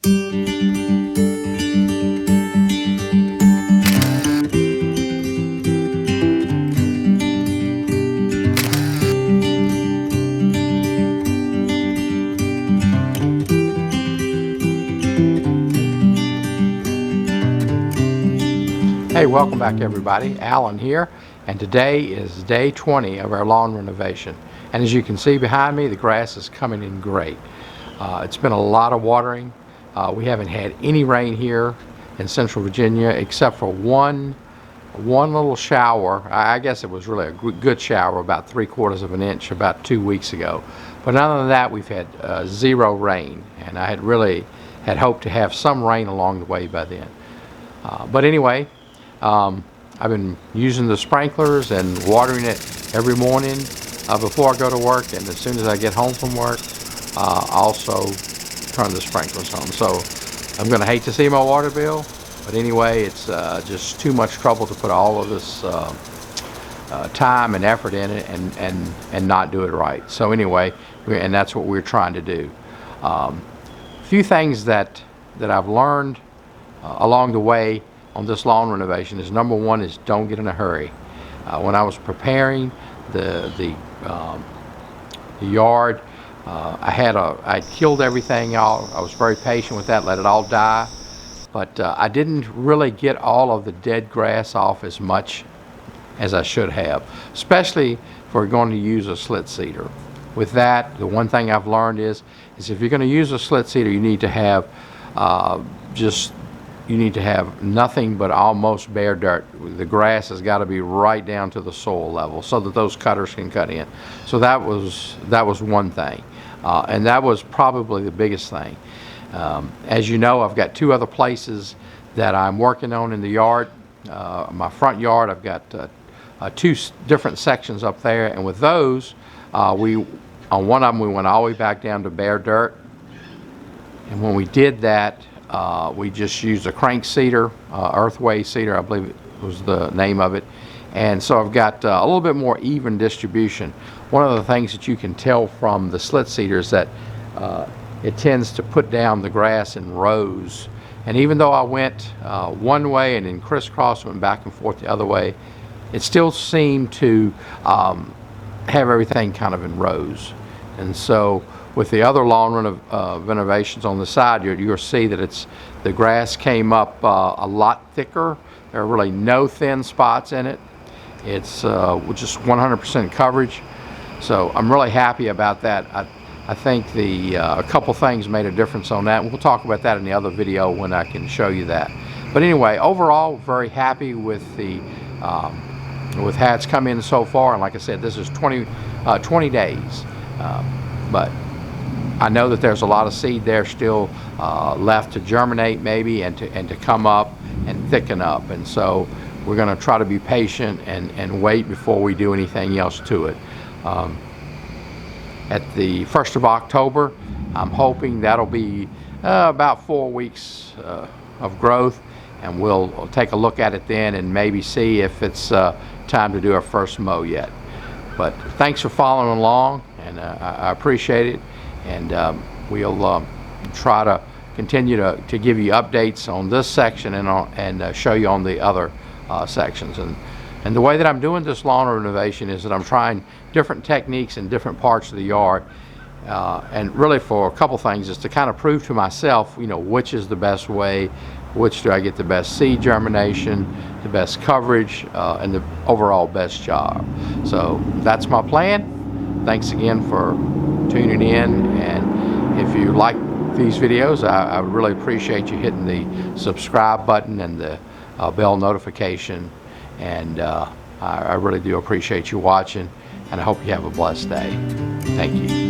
Hey, welcome back everybody. Alan here, and today is day 20 of our lawn renovation. And as you can see behind me, the grass is coming in great. It's been a lot of watering. We haven't had any rain here in Central Virginia except for one little shower. I guess it was really a good shower, about 3/4 of an inch about 2 weeks ago. But other than that, we've had zero rain, and I had really hoped to have some rain along the way by then. But anyway, I've been using the sprinklers and watering it every morning before I go to work, and as soon as I get home from work, I also turn the sprinklers on. So I'm going to hate to see my water bill, but anyway, it's just too much trouble to put all of this time and effort in it and not do it right. So anyway, and that's what we're trying to do. A few things that I've learned along the way on this lawn renovation is, number one is don't get in a hurry. When I was preparing the yard, I killed everything out. I was very patient with that, let it all die, but I didn't really get all of the dead grass off as much as I should have, especially if we're going to use a slit seeder. With that, the one thing I've learned is if you're going to use a slit seeder, you need to have nothing but almost bare dirt. The grass has got to be right down to the soil level so that those cutters can cut in. So that was one thing, and that was probably the biggest thing. As you know, I've got two other places that I'm working on in the yard. My front yard, I've got two different sections up there, and with those, on one of them we went all the way back down to bare dirt, and when we did that, we just used a crank seeder, earthway seeder, I believe it was the name of it. And so I've got a little bit more even distribution. One of the things that you can tell from the slit seeder is that it tends to put down the grass in rows. And even though I went one way and then crisscross went back and forth the other way, it still seemed to have everything kind of in rows. And so with the other lawn renovations on the side, you'll see that the grass came up a lot thicker. There are really no thin spots in it. It's just 100% coverage. So I'm really happy about that. I think a couple things made a difference on that. We'll talk about that in the other video when I can show you that. But anyway, overall, very happy with with how it's come in so far. And like I said, this is 20 days. But I know that there's a lot of seed there still left to germinate maybe and to come up and thicken up. And so we're going to try to be patient and wait before we do anything else to it. At the 1st of October, I'm hoping that'll be about 4 weeks of growth, and we'll take a look at it then and maybe see if it's time to do our first mow yet. But thanks for following along, and I appreciate it. And we'll try to continue to give you updates on this section and show you on the other sections. And the way that I'm doing this lawn renovation is that I'm trying different techniques in different parts of the yard, and really for a couple things is to kind of prove to myself, which is the best way, which do I get the best seed germination, the best coverage, and the overall best job. So that's my plan. Thanks again for tuning in, and if you like these videos, I would really appreciate you hitting the subscribe button and the bell notification, and I really do appreciate you watching, and I hope you have a blessed day. Thank you.